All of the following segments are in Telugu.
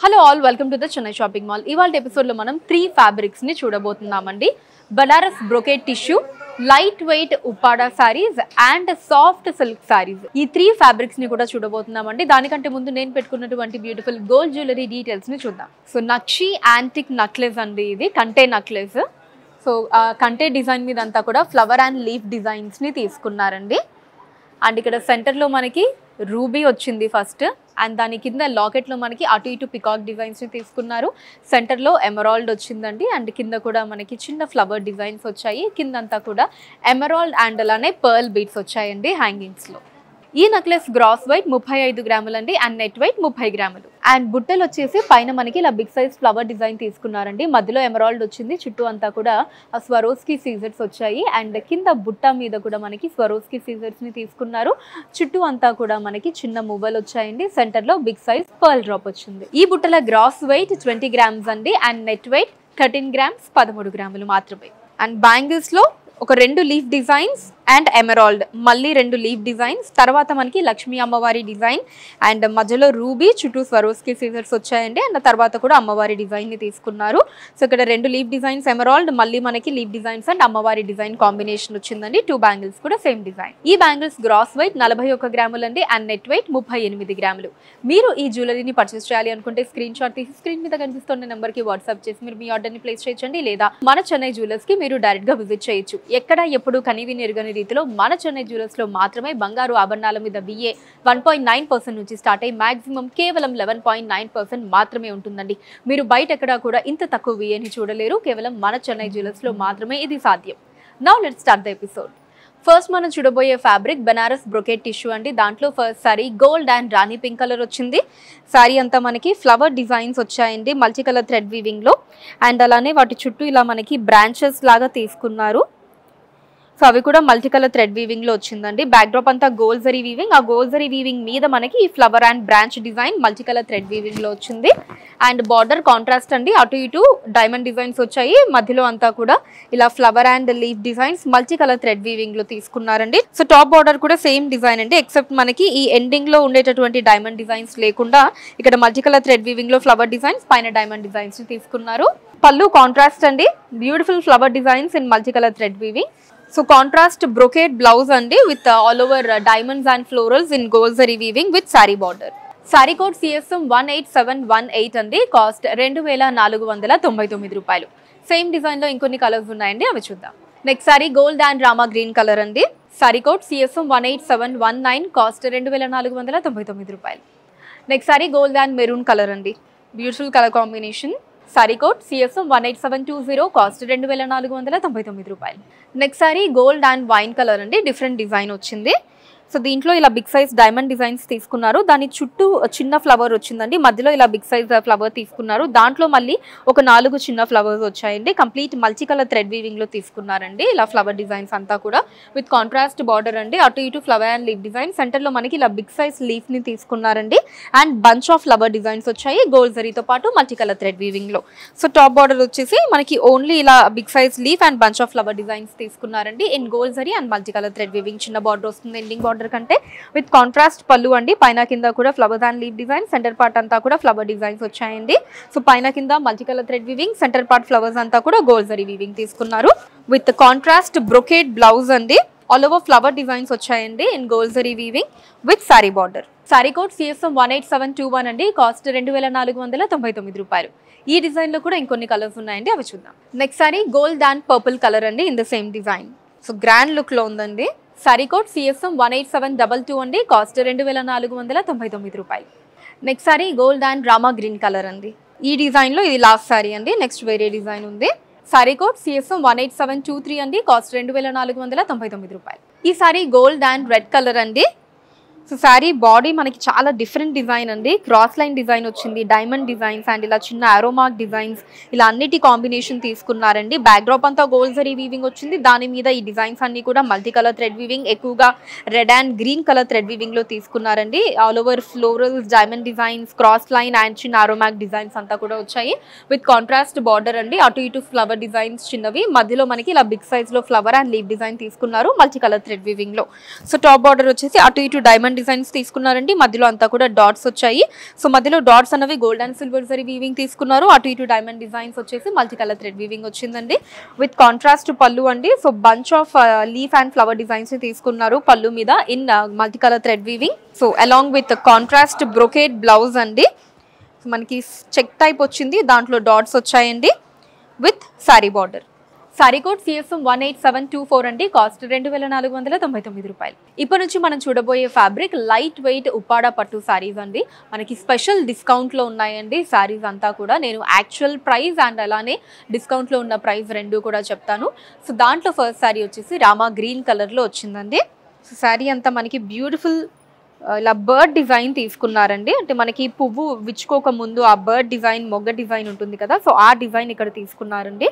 Hello all, welcome to the Chennai shopping mall. ఇవాళ ఎపిసోడ్లో మనం 3 ఫ్యాబ్రిక్స్ని చూడబోతున్నామండి. Banaras brocade tissue, light weight Uppada saris and soft silk saris. ఈ 3 ఫ్యాబ్రిక్స్ని కూడా చూడబోతున్నామండి. దానికంటే ముందు నేను పెట్టుకున్నటువంటి బ్యూటిఫుల్ గోల్డ్ జ్యువెలరీ డీటెయిల్స్ని చూద్దాం. సో నక్షి యాంటిక్ నక్లెస్ అండి, ఇది కంటే నక్లెస్. సో కంటే డిజైన్ మీద అంతా కూడా ఫ్లవర్ అండ్ లీఫ్ డిజైన్స్ని తీసుకున్నారండి. అండ్ ఇక్కడ సెంటర్లో మనకి రూబీ వచ్చింది ఫస్ట్, అండ్ దాని కింద లాకెట్లో మనకి అటు ఇటు పికాక్ డిజైన్స్ని తీసుకున్నారు. సెంటర్లో ఎమరాల్డ్ వచ్చిందండి, అండ్ కింద కూడా మనకి చిన్న ఫ్లవర్ డిజైన్స్ వచ్చాయి. కిందంతా కూడా ఎమరాల్డ్ అండ్ అలానే పర్ల్ బీట్స్ వచ్చాయండి హ్యాంగింగ్స్లో. ఈ నెక్లెస్ గ్రాస్ వెయిట్ 35 గ్రాములు అండి, అండ్ నెట్ వెయిట్ 30 గ్రాములు. అండ్ బుట్టలు వచ్చేసి పైన మనకి ఇలా బిగ్ సైజ్ ఫ్లవర్ డిజైన్ తీసుకున్నారండి. మధ్యలో ఎమరాల్డ్ వచ్చింది, చుట్టూ అంతా కూడా స్వరోస్కి సీజర్స్ వచ్చాయి. అండ్ కింద బుట్ట మీద కూడా మనకి స్వరోస్కి సీజర్స్ని తీసుకున్నారు. చుట్టూ అంతా కూడా మనకి చిన్న మువ్వలు వచ్చాయండి. సెంటర్లో బిగ్ సైజ్ పర్ల్ డ్రాప్ వచ్చింది. ఈ బుట్టల గ్రాస్ వెయిట్ 20 గ్రామ్స్ అండి, అండ్ నెట్ వెయిట్ 13 గ్రామ్స్ 13 గ్రాములు మాత్రమే. అండ్ బ్యాంగిల్స్లో ఒక 2 లీఫ్ డిజైన్స్ అండ్ ఎమరాల్డ్, మళ్ళీ 2 లీఫ్ డిజైన్స్, తర్వాత మనకి లక్ష్మీ అమ్మవారి డిజైన్ అండ్ మధ్యలో రూబీ, చుట్టూ స్వరోస్కి సీజర్స్ వచ్చాయండి. అండ్ తర్వాత కూడా అమ్మవారి డిజైన్ని తీసుకున్నారు. సో ఇక్కడ 2 లీఫ్ డిజైన్స్ ఎమరాల్డ్, మళ్ళీ మనకి లీఫ్ డిజైన్స్ అండ్ అమ్మవారి డిజైన్ కాంబినేషన్ వచ్చిందండి. 2 బ్యాంగిల్స్ కూడా సేమ్ డిజైన్. ఈ బ్యాంగిల్స్ గ్రాస్ వెయిట్ 41 గ్రాములు అండి, అండ్ నెట్ వెయిట్ 38 గ్రాములు. మీరు ఈ జ్యువెలరీని పర్చేస్ చేయాలి అనుకుంటే స్క్రీన్ షాట్ తీసి స్క్రీన్ మీద కనిపిస్తున్న నెంబర్కి వాట్సాప్ చేసి మీరు మీ ఆర్డర్ని ప్లేస్ చేయొచ్చండి. లేదా మన చెన్నై జ్యువెలర్స్కి మీరు డైరెక్ట్గా విజిట్ చేయొచ్చు. ఎక్కడ ఎప్పుడు కనివిని ఎరుగని రీతిలో మన చెన్నై జ్యువెలర్స్లో మాత్రమే బంగారు ఆభరణాల మీద VA 1.9% నుంచి స్టార్ట్ అయ్యి మాక్సిమం కేవలం 11.9% మాత్రమే ఉంటుందండి. మీరు బయట ఎక్కడా కూడా ఇంత తక్కువ VAని చూడలేరు. కేవలం మన చెన్నై జ్యువెలర్స్లో మాత్రమే ఇది సాధ్యం. Now let's start the episode. First మనం చూడబోయే ఫ్యాబ్రిక్ బనారస్ బ్రొకేట్ టిష్యూ అండి. దాంట్లో first sorry gold and Rani pink colour వచ్చింది. సారీ అంతా మనకి ఫ్లవర్ డిజైన్స్ వచ్చాయండి మల్టీ కలర్ థ్రెడ్ వీవింగ్లో. అండ్ అలానే వాటి చుట్టూ ఇలా మనకి బ్రాంచెస్ లాగా తీసుకున్నారు. సో అవి కూడా మల్టీ కలర్ థ్రెడ్ వీవింగ్ లో వచ్చిందండి. బ్యాక్ డ్రాప్ అంతా గోల్డ్ జరీ వీవింగ్, ఆ గోల్డ్ జరీ వీవింగ్ మీద మనకి ఈ flower and branch design multi colour thread weaving లో వచ్చింది. అండ్ బార్డర్ కాంట్రాస్ట్ అండి, అటు ఇటు డైమండ్ డిజైన్స్ వచ్చాయి. మధ్యలో అంతా కూడా ఇలా flower and leaf designs multi colour thread weaving లో తీసుకున్నారండి. సో టాప్ బార్డర్ కూడా సేమ్ డిజైన్ అండి, ఎక్సెప్ట్ మనకి ఈ ఎండింగ్ లో ఉండేటటువంటి డైమండ్ డిజైన్స్ లేకుండా ఇక్కడ మల్టీ కలర్ థ్రెడ్ వీవింగ్ లో ఫ్లవర్ డిజైన్స్, పైన డైమండ్ డిజైన్స్ తీసుకున్నారు. పళ్ళు కాంట్రాస్ట్ అండి, beautiful flower designs in multi colour thread weaving. So contrast brocade blouse అండి with all over diamonds and florals in gold zari weaving with sari border. Sari code CSM 18718 అండి. కాస్ట్ 2499 రూపాయలు. సేమ్ డిజైన్ లో ఇంకొన్ని కలర్స్ ఉన్నాయండి, అవి చూద్దాం. Next sari gold and Rama green colour అండి. సారీ కోడ్ CSM 18719, కాస్ట్ 2499 రూపాయలు. Next sari gold and maroon colour అండి, beautiful colour combination. Sari code CSM 18720, cost 2499 రూపాయలు. Next sari gold and wine colour అండి, డిఫరెంట్ డిజైన్ వచ్చింది. సో దీంట్లో ఇలా బిగ్ సైజ్ డైమండ్ డిజైన్స్ తీసుకున్నారు. దాని చుట్టూ చిన్న ఫ్లవర్ వచ్చిందండి, మధ్యలో ఇలా బిగ్ సైజ్ ఫ్లవర్ తీసుకున్నారు. దాంట్లో మళ్ళీ ఒక 4 చిన్న ఫ్లవర్స్ వచ్చాయండి. Complete multi colour thread weaving లో తీసుకున్నారండి. ఇలా ఫ్లవర్ డిజైన్స్ అంతా కూడా విత్ కాంట్రాస్ట్ బార్డర్ అండి, అటు ఇటు flower and leaf design. Centre లో మనకి ఇలా బిగ్ సైజ్ లీఫ్ ని తీసుకున్నారండి. And bunch of flower designs వచ్చాయి గోల్డ్ జరీతో పాటు మల్టీ కలర్ థ్రెడ్ వీవింగ్ లో. సో టాప్ బార్డర్ వచ్చేసి మనకి ఓన్లీ ఇలా big size leaf and bunch of flower designs తీసుకున్నారండి in gold zari and multi colour thread weaving. చిన్న బార్డర్ వస్తుంది ఎండింగ్ బార్డర్ కంటే, విత్ కాంట్రాస్ట్ పళ్ళు అండి. పైన కింద కూడా flowers and leaf design, centre part అంతా కూడా ఫ్లవర్ డిజైన్స్ వచ్చాయండి. సో పైన కింద multi colour thread weaving, centre part flowers అంతా కూడా గోల్డ్ జరీ వీవింగ్ తీసుకున్నారు. విత్ కాంట్రాస్ట్ బ్రొకేట్ బ్లౌజ్ అండి, ఆల్ ఓవర్ ఫ్లవర్ డిజైన్స్ వచ్చాయండి in gold zari weaving with sari border. Sari code CSM 18721 అండి, కాస్ట్ 2499 రూపాయలు. ఈ డిజైన్ లో కూడా ఇంకొన్ని కలర్స్ ఉన్నాయండి, అవి చూద్దాం. Next sari gold and purple colour అండి in the same design. So grand look లో ఉందండి. సారీ కోడ్ CSM 18722 అండి, కాస్ట్ 2499 రూపాయలు. Next sari gold and Rama green colour అండి. ఈ డిజైన్ లో ఇది లాస్ట్ సారీ అండి, నెక్స్ట్ వేరే డిజైన్ ఉంది. సారీ కోడ్ CSM 18723 అండి, కాస్ట్ 2499 రూపాయలు. ఈ sorry gold and red colour అండి. సో శారీ బాడీ మనకి చాలా డిఫరెంట్ డిజైన్ అండి, క్రాస్ లైన్ డిజైన్ వచ్చింది, డైమండ్ డిజైన్స్ అండ్ ఇలా చిన్న ఆరోమార్క్ డిజైన్స్, ఇలా అన్నిటి కాంబినేషన్ తీసుకున్నారండి. బ్యాక్ డ్రాప్ అంతా గోల్డ్ జరీ వీవింగ్ వచ్చింది, దాని మీద ఈ డిజైన్స్ అన్ని కూడా మల్టీ కలర్ థ్రెడ్ వీవింగ్, ఎక్కువగా red and green colour thread weaving లో తీసుకున్నారండి. All over florals, diamond designs, cross line and చిన్న ఆరోమార్క్ డిజైన్స్ అంతా కూడా వచ్చాయి విత్ కాంట్రాస్ట్ బార్డర్ అండి, అటు ఇటు ఫ్లవర్ డిజైన్స్ చిన్నవి, మధ్యలో మనకి ఇలా బిగ్ సైజ్ లో ఫ్లవర్ అండ్ లీఫ్ డిజైన్ తీసుకున్నారు మల్టీ కలర్ థ్రెడ్ వీవింగ్ లో. సో టాప్ బార్డర్ వచ్చేసి అటు ఇటు డైమండ్ డైమండ్ డిజైన్స్ తీసుకున్నారండి. మధ్యలో అంతా కూడా డాట్స్ వచ్చాయి. సో మధ్యలో డాట్స్ అనేవి gold and silver zari weaving తీసుకున్నారు. అటు ఇటు డైమండ్ డిజైన్స్ వచ్చేసి మల్టీ కలర్ థ్రెడ్ వీవింగ్ వచ్చిందండి. విత్ కాంట్రాస్ట్ పళ్ళు అండి. So bunch of leaf and flower designs తీసుకున్నారు పళ్ళు మీద in multi colour thread weaving. So along with contrast brocade blouse అండి. మనకి చెక్ టైప్ వచ్చింది, దాంట్లో డాట్స్ వచ్చాయండి with sari border. Sari code CSM 18724 అండి. కాస్ట్ 2499 రూపాయలు. ఇప్పటి నుంచి మనం చూడబోయే ఫ్యాబ్రిక్ లైట్ వెయిట్ ఉప్పాడ పట్టు సారీస్ అండి. మనకి స్పెషల్ డిస్కౌంట్లో ఉన్నాయండి సారీస్ అంతా కూడా. నేను యాక్చువల్ ప్రైస్ అండ్ అలానే డిస్కౌంట్లో ఉన్న ప్రైస్ రెండు కూడా చెప్తాను. సో దాంట్లో ఫస్ట్ సారీ వచ్చేసి రామా గ్రీన్ కలర్లో వచ్చిందండి. సో సారీ అంతా మనకి బ్యూటిఫుల్ ఇలా బర్డ్ డిజైన్ తీసుకున్నారండి. అంటే మనకి పువ్వు విచ్చుకోక ముందు ఆ బర్డ్ డిజైన్ మొగ్గ డిజైన్ ఉంటుంది కదా, సో ఆ డిజైన్ ఇక్కడ తీసుకున్నారండి.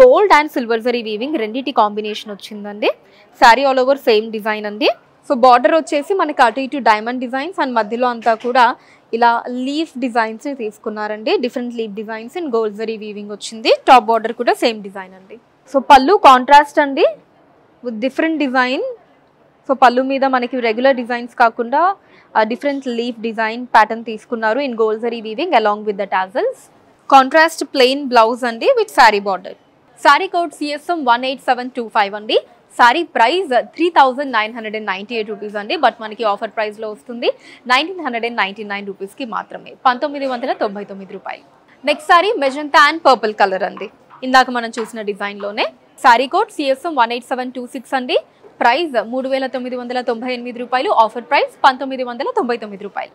Gold and silver zari weaving రెండింటి కాంబినేషన్ వచ్చిందండి. Sari all over same design అండి. సో బార్డర్ వచ్చేసి మనకి అటు ఇటు డైమండ్ డిజైన్స్ అండ్ మధ్యలో అంతా కూడా ఇలా లీఫ్ డిజైన్స్ తీసుకున్నారండి. Different leaf designs and gold zari weaving వచ్చింది. టాప్ బార్డర్ కూడా సేమ్ డిజైన్ అండి. సో పళ్ళు కాంట్రాస్ట్ అండి విత్ డిఫరెంట్ డిజైన్. సో పళ్ళు మీద మనకి రెగ్యులర్ డిజైన్స్ కాకుండా డిఫరెంట్ లీఫ్ డిజైన్ ప్యాటర్న్ తీసుకున్నారు in gold zari weaving along with the tassels. Contrast plain blouse అండి with sari border. Sari code CSM 18725 అండి. శారీ ప్రైస్ 3998 రూపీస్ అండి. బట్ మనకి ఆఫర్ ప్రైస్లో వస్తుంది 1999 రూపీస్కి మాత్రమే, 1999 రూపాయలు. Next sari magenta and purple colour అండి. ఇందాక మనం చూసిన డిజైన్లోనే. శారీ కోడ్ CSM 18726 అండి. ప్రైస్ 3998 రూపాయలు. ఆఫర్ ప్రైస్ 1999 రూపాయలు.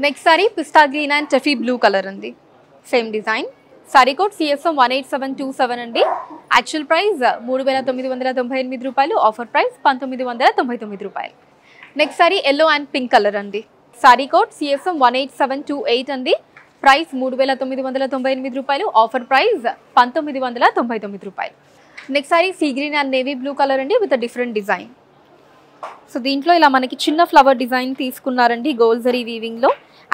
నెక్స్ట్ సారీ పిస్తా green and taffy blue colour అండి. Same design. Sari code CSM 18727 అండి. యాక్చువల్ ప్రైస్ 3998 రూపాయలు. ఆఫర్ ప్రైస్ 1999 రూపాయలు. Next sorry yellow and pink colour అండి. సారీ కోడ్ CSM 18728 అండి. ప్రైస్ 3998 రూపాయలు. ఆఫర్ ప్రైస్ 1999 రూపాయలు. Next sorry sea green and navy blue colour అండి విత్ డిఫరెంట్ డిజైన్. సో దీంట్లో ఇలా మనకి చిన్న ఫ్లవర్ డిజైన్ తీసుకున్నారండి గోల్డ్ జరీ వీవింగ్లో.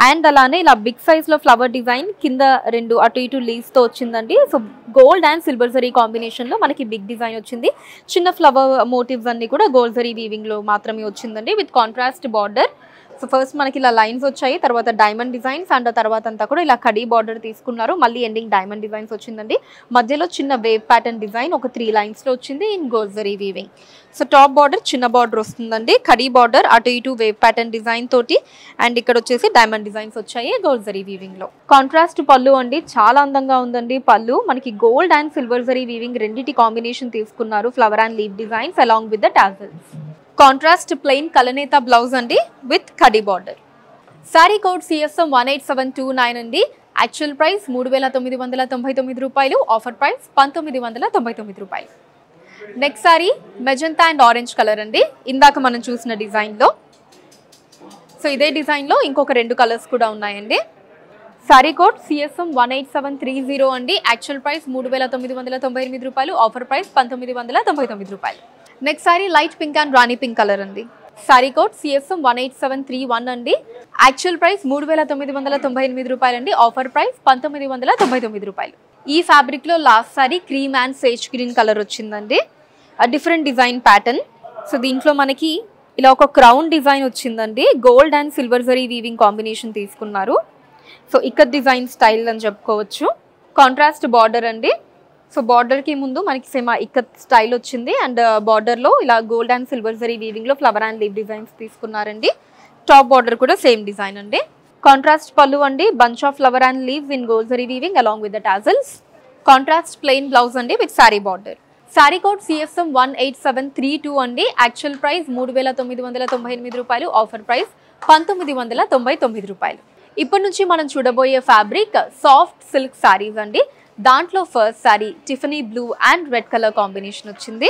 అండ్ అలానే ఇలా బిగ్ సైజ్లో ఫ్లవర్ డిజైన్ కింద రెండు అటు ఇటు లీవ్స్తో వచ్చిందండి. So gold and silver zari కాంబినేషన్లో మనకి బిగ్ డిజైన్ వచ్చింది. చిన్న ఫ్లవర్ మోటివ్స్ అన్ని కూడా గోల్డ్ జరీ వీవింగ్లో మాత్రమే వచ్చిందండి with contrast border. So first మనకి ఇలా లైన్స్ వచ్చాయి, తర్వాత డైమండ్ డిజైన్స్ అండ్ తర్వాత అంతా కూడా ఇలా కడీ బార్డర్ తీసుకున్నారు. మళ్ళీ ఎండింగ్ డైమండ్ డిజైన్స్ వచ్చిందండి. మధ్యలో చిన్న వేవ్ ప్యాటర్న్ డిజైన్ ఒక 3 లైన్స్లో వచ్చింది in gold zari weaving. So top border చిన్న బార్డర్ వస్తుందండి, కడీ బార్డర్ అటు ఇటు వేవ్ ప్యాటర్న్ డిజైన్ తోటి. అండ్ ఇక్కడ వచ్చేసి డైమండ్ డిజైన్స్ వచ్చాయి గోల్డ్ జరీ వీవింగ్లో. కాంట్రాస్ట్ పళ్ళు అండి, చాలా అందంగా ఉందండి పళ్ళు. మనకి gold and silver zari weaving రెండింటి కాంబినేషన్ తీసుకున్నారు. Flower and leave designs along with the tassels. Contrast plain కలనేత బ్లౌజ్ అండి విత్ కడీ బార్డర్. సారీ కోడ్ CSM 18729 అండి. యాక్చువల్ ప్రైస్ 3999 రూపాయలు. ఆఫర్ ప్రైస్ 1999 రూపాయలు. Next sorry magenta and orange colour అండి. ఇందాక మనం చూసిన డిజైన్లో. సో ఇదే డిజైన్లో ఇంకొక 2 కలర్స్ కూడా ఉన్నాయండి. సారీ కోడ్ CSM 18730 అండి. యాక్చువల్ ప్రైస్ 3998 రూపాయలు. ఆఫర్ ప్రైస్ 1999 రూపాయలు. Next sorry light pink and Rani pink colour అండి. సారీ కోడ్ CSM 18731 అండి. యాక్చువల్ ప్రైస్ 3998 రూపాయలు అండి. ఆఫర్ ప్రైస్ 1999 రూపాయలు. ఈ ఫ్యాబ్రిక్లో last sari cream and sage green colour వచ్చిందండి. Different design pattern. సో దీంట్లో మనకి ఇలా ఒక క్రౌన్ డిజైన్ వచ్చిందండి. Gold and silver zari weaving combination తీసుకున్నారు. సో ఇక్కడ డిజైన్ స్టైల్ అని చెప్పుకోవచ్చు. కాంట్రాస్ట్ బార్డర్ అండి. సో బార్డర్కి ముందు మనకి సేమ్ ఇక్కత్ స్టైల్ వచ్చింది అండ్ బార్డర్లో ఇలా గోల్డ్ అండ్ సిల్వర్ జరీ వీవింగ్లో ఫ్లవర్ అండ్ లీవ్ డిజైన్స్ తీసుకున్నారండి. టాప్ బార్డర్ కూడా సేమ్ డిజైన్ అండి. కాంట్రాస్ట్ పళ్ళు అండి, bunch of flower and leaves in gold zari weaving along with the tassels. Contrast plain blouse అండి with sari border. Sari code CSM 18732 అండి. యాక్చువల్ ప్రైస్ 3998 రూపాయలు. ఆఫర్ ప్రైస్ 1999 రూపాయలు. ఇప్పటి నుంచి మనం చూడబోయే ఫ్యాబ్రిక్ సాఫ్ట్ సిల్క్ సారీస్ అండి. దాంట్లో first sorry Tiffany blue and red colour combination వచ్చింది.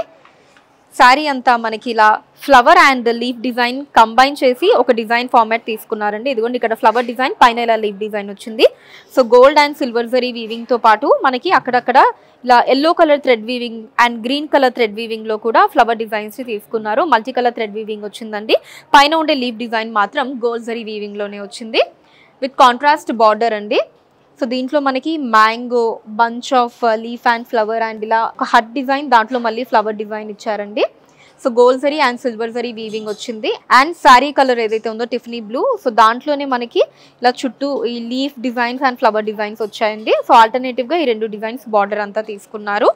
సారీ అంతా మనకి ఇలా flower and leaf design combine చేసి ఒక డిజైన్ ఫార్మాట్ తీసుకున్నారండి. ఇదిగోండి ఇక్కడ ఫ్లవర్ డిజైన్, పైన ఇలా లీఫ్ డిజైన్ వచ్చింది. So gold and silver zari వీవింగ్తో పాటు మనకి అక్కడక్కడ ఇలా yellow colour thread weaving and green colour thread వీవింగ్లో కూడా ఫ్లవర్ డిజైన్స్ తీసుకున్నారు. మల్టీ కలర్ థ్రెడ్ వీవింగ్ వచ్చిందండి. పైన ఉండే లీఫ్ డిజైన్ మాత్రం గోల్డ్ జరీ వీవింగ్లోనే వచ్చింది విత్ కాంట్రాస్ట్ బార్డర్ అండి. సో దీంట్లో మనకి mango, bunch of leaf and flower and ఇలా ఒక హట్ డిజైన్, దాంట్లో మళ్ళీ ఫ్లవర్ డిజైన్ ఇచ్చారండి. So gold zari and silver zari weaving వచ్చింది. అండ్ శారీ కలర్ ఏదైతే ఉందో టిఫనీ బ్లూ. సో దాంట్లోనే మనకి ఇలా చుట్టూ ఈ leaf designs and flower designs వచ్చాయండి. సో ఆల్టర్నేటివ్ గా ఈ 2 డిజైన్స్ బార్డర్ అంతా తీసుకున్నారు.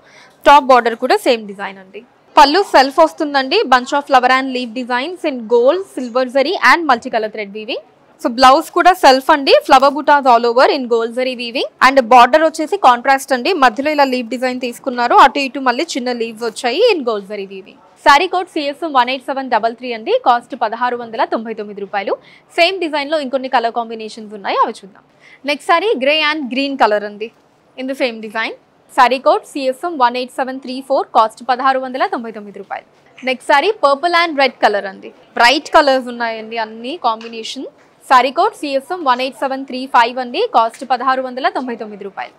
టాప్ బార్డర్ కూడా సేమ్ డిజైన్ అండి. పళ్ళు సెల్ఫ్ వస్తుందండి. Bunch of flower and leaf designs in gold, silver zari and multi colour thread weaving. So blouse కూడా సెల్ఫ్ అండి. Flower butas all over in gold zari weaving. And border వచ్చేసి కాంట్రాస్ట్ అండి. మధ్యలో ఇలా లీఫ్ డిజైన్ తీసుకున్నారు. అటు ఇటు మళ్ళీ చిన్న లీవ్స్ వచ్చాయి in gold zari weaving. Sari code CSM 18733 అండి. కాస్ట్ 1699 రూపాయలు. సేమ్ డిజైన్ లో ఇంకొన్ని కలర్ కాంబినేషన్స్ ఉన్నాయి, అవి చూద్దాం. Next sari grey and green colour అండి. In the same design. Sari code CSM 18734, cost 1699 రూపాయలు. Next sari purple and red colour అండి. బ్రైట్ కలర్స్ ఉన్నాయండి అన్ని కాంబినేషన్. శారీ కోడ్ CSM 18735 అండి. కాస్ట్ 1699 రూపాయలు.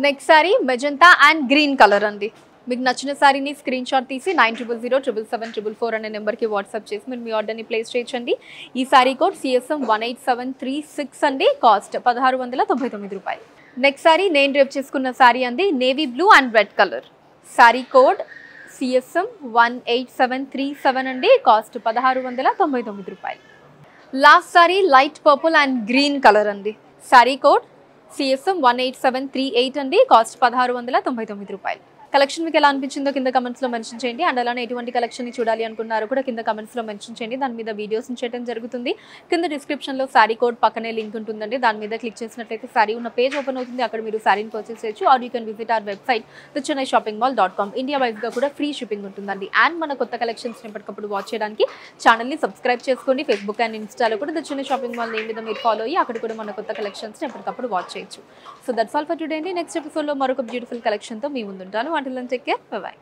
Next sorry magenta and green colour అండి. మీకు నచ్చిన సారీని స్క్రీన్ షాట్ తీసి 9000777744 అనే నెంబర్కి వాట్సాప్ చేసి మీరు మీ ఆర్డర్ని ప్లేస్ చేయొచ్చండి. ఈ సారీ కోడ్ CSM 18736 అండి. కాస్ట్ 1699 రూపాయలు. నెక్స్ట్ సారీ నేను రేపు చేసుకున్న సారీ అండి. Navy blue and red colour. Sorry code CSM 18737 అండి. కాస్ట్ 1699 రూపాయలు. Last sorry light purple and green colour అండి. సారీ కోడ్ CSM 18738 అండి. కాస్ట్ 1699 రూపాయలు. కలెక్షన్ మీకు ఎలా అనిపించిందో కింద కమెంట్స్లో మెన్షన్ చేయండి. అండ్ అలానే ఎటువంటి కలెక్షన్ని చూడాలి అనుకున్నారో కూడా కింద కమెంట్స్లో మెన్షన్ చేయండి. దాని మీద వీడియోస్ చేయడం జరుగుతుంది. కింద డిస్క్రిప్షన్లో సారీ కోడ్ పక్కనే లింక్ ఉంటుందండి. దాని మీద క్లిక్ చేసినట్లయితే సారీ ఉన్న పేజ్ ఓపెన్ అవుతుంది. అక్కడ మీరు సారీని పర్చేస్ చేయొచ్చు. Or you can visit our website thechennai-shoppingmall.com. India వైజ్గా కూడా ఫ్రీ షిప్పింగ్ ఉంటుందండి. అండ్ మన కొత్త కలెక్షన్స్ ఎప్పటికప్పుడు వాచ్ చేయడానికి ఛానల్ని సబ్స్క్రైబ్ చేసుకోండి. ఫేస్బుక్ అండ్ ఇన్స్టాలో కూడా చెన్నై షాపింగ్ మాల్ నేమ్ మీద మీరు ఫాలో అయ్యి అక్కడ కూడా మన కొత్త కలెక్షన్స్ని ఎప్పటికప్పుడు వాచ్ చేయొచ్చు. So that's all for today అండి. నెక్స్ట్ ఎపిసోడ్లో మరొక బ్యూటిఫుల్ కలెక్షన్తో మీ ముందుంటాను. Until then, take care. Bye-bye.